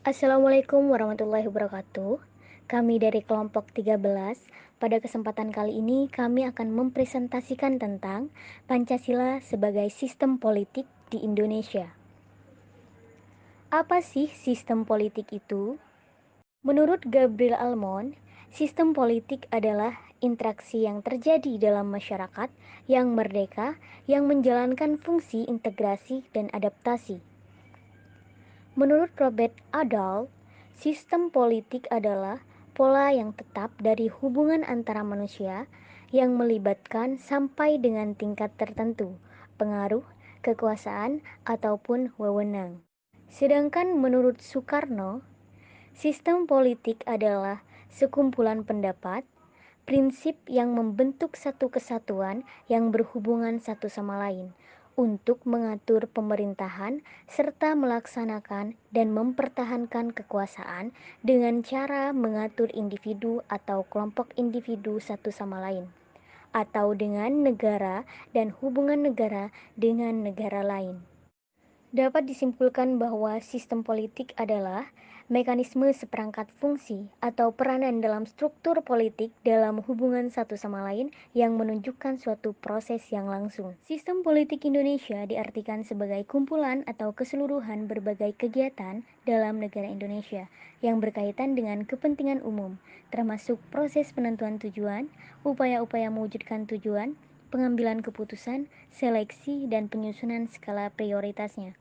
Assalamualaikum warahmatullahi wabarakatuh. Kami dari kelompok 13. Pada kesempatan kali ini kami akan mempresentasikan tentang Pancasila sebagai sistem politik di Indonesia. Apa sih sistem politik itu? Menurut Gabriel Almond, sistem politik adalah interaksi yang terjadi dalam masyarakat yang merdeka yang menjalankan fungsi integrasi dan adaptasi. Menurut Robert Adall, sistem politik adalah pola yang tetap dari hubungan antara manusia yang melibatkan sampai dengan tingkat tertentu, pengaruh, kekuasaan, ataupun wewenang. Sedangkan menurut Soekarno, sistem politik adalah sekumpulan pendapat, prinsip yang membentuk satu kesatuan yang berhubungan satu sama lain untuk mengatur pemerintahan serta melaksanakan dan mempertahankan kekuasaan dengan cara mengatur individu atau kelompok individu satu sama lain, atau dengan negara dan hubungan negara dengan negara lain. Dapat disimpulkan bahwa sistem politik adalah mekanisme seperangkat fungsi atau peranan dalam struktur politik dalam hubungan satu sama lain yang menunjukkan suatu proses yang langsung. Sistem politik Indonesia diartikan sebagai kumpulan atau keseluruhan berbagai kegiatan dalam negara Indonesia yang berkaitan dengan kepentingan umum, termasuk proses penentuan tujuan, upaya-upaya mewujudkan tujuan, pengambilan keputusan, seleksi, dan penyusunan skala prioritasnya.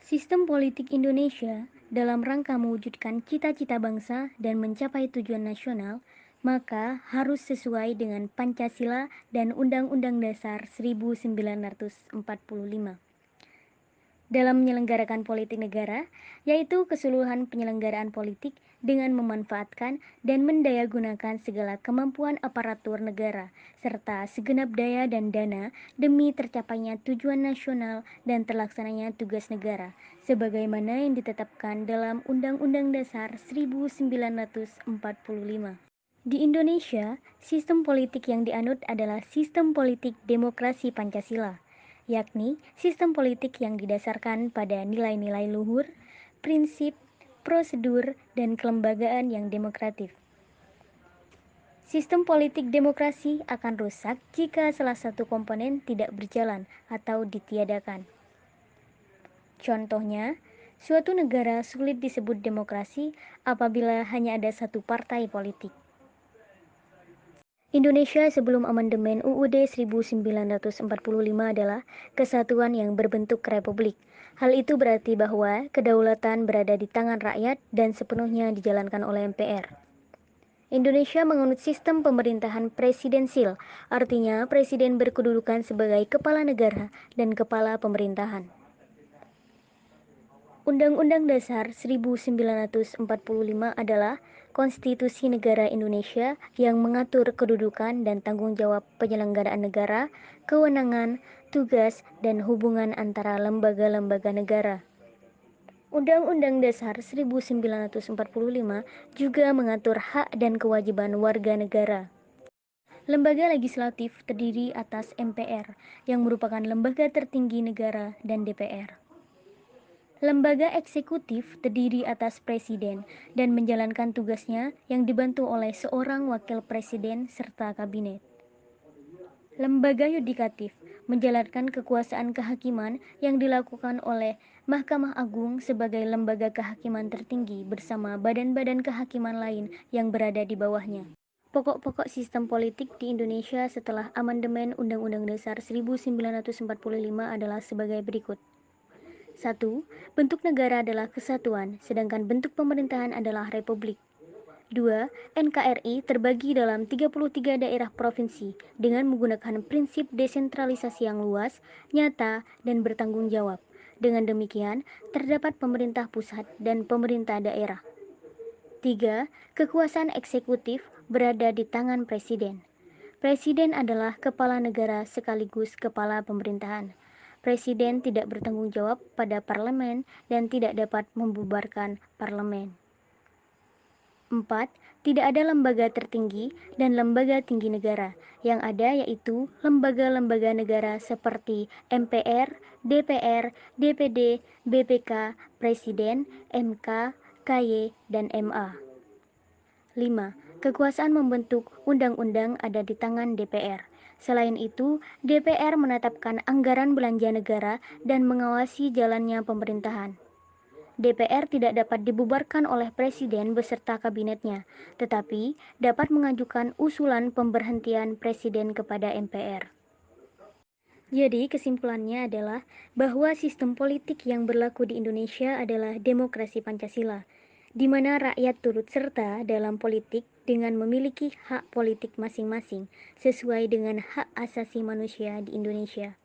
Sistem politik Indonesia dalam rangka mewujudkan cita-cita bangsa dan mencapai tujuan nasional, maka harus sesuai dengan Pancasila dan Undang-Undang Dasar 1945 dalam menyelenggarakan politik negara, yaitu keseluruhan penyelenggaraan politik dengan memanfaatkan dan mendayagunakan segala kemampuan aparatur negara, serta segenap daya dan dana demi tercapainya tujuan nasional dan terlaksananya tugas negara, sebagaimana yang ditetapkan dalam Undang-Undang Dasar 1945. Di Indonesia, sistem politik yang dianut adalah sistem politik demokrasi Pancasila, yakni sistem politik yang didasarkan pada nilai-nilai luhur, prinsip, prosedur, dan kelembagaan yang demokratif. Sistem politik demokrasi akan rusak jika salah satu komponen tidak berjalan atau ditiadakan. Contohnya, suatu negara sulit disebut demokrasi apabila hanya ada satu partai politik. Indonesia sebelum amandemen UUD 1945 adalah kesatuan yang berbentuk republik. Hal itu berarti bahwa kedaulatan berada di tangan rakyat dan sepenuhnya dijalankan oleh MPR. Indonesia menganut sistem pemerintahan presidensil, artinya presiden berkedudukan sebagai kepala negara dan kepala pemerintahan. Undang-Undang Dasar 1945 adalah konstitusi negara Indonesia yang mengatur kedudukan dan tanggung jawab penyelenggaraan negara, kewenangan, tugas, dan hubungan antara lembaga-lembaga negara. Undang-Undang Dasar 1945 juga mengatur hak dan kewajiban warga negara. Lembaga legislatif terdiri atas MPR, yang merupakan lembaga tertinggi negara, dan DPR. Lembaga eksekutif terdiri atas presiden dan menjalankan tugasnya yang dibantu oleh seorang wakil presiden serta kabinet. Lembaga yudikatif menjalankan kekuasaan kehakiman yang dilakukan oleh Mahkamah Agung sebagai lembaga kehakiman tertinggi bersama badan-badan kehakiman lain yang berada di bawahnya. Pokok-pokok sistem politik di Indonesia setelah amandemen Undang-Undang Dasar 1945 adalah sebagai berikut. 1. Bentuk negara adalah kesatuan, sedangkan bentuk pemerintahan adalah republik. 2. NKRI terbagi dalam 33 daerah provinsi dengan menggunakan prinsip desentralisasi yang luas, nyata, dan bertanggung jawab. Dengan demikian, terdapat pemerintah pusat dan pemerintah daerah. 3. Kekuasaan eksekutif berada di tangan presiden. Presiden adalah kepala negara sekaligus kepala pemerintahan. Presiden tidak bertanggung jawab pada parlemen dan tidak dapat membubarkan parlemen. 4. Tidak ada lembaga tertinggi dan lembaga tinggi negara. Yang ada yaitu lembaga-lembaga negara seperti MPR, DPR, DPD, BPK, Presiden, MK, KY, dan MA. 5. Kekuasaan membentuk undang-undang ada di tangan DPR. Selain itu, DPR menetapkan anggaran belanja negara dan mengawasi jalannya pemerintahan. DPR tidak dapat dibubarkan oleh Presiden beserta kabinetnya, tetapi dapat mengajukan usulan pemberhentian Presiden kepada MPR. Jadi, kesimpulannya adalah bahwa sistem politik yang berlaku di Indonesia adalah demokrasi Pancasila, di mana rakyat turut serta dalam politik dengan memiliki hak politik masing-masing sesuai dengan hak asasi manusia di Indonesia.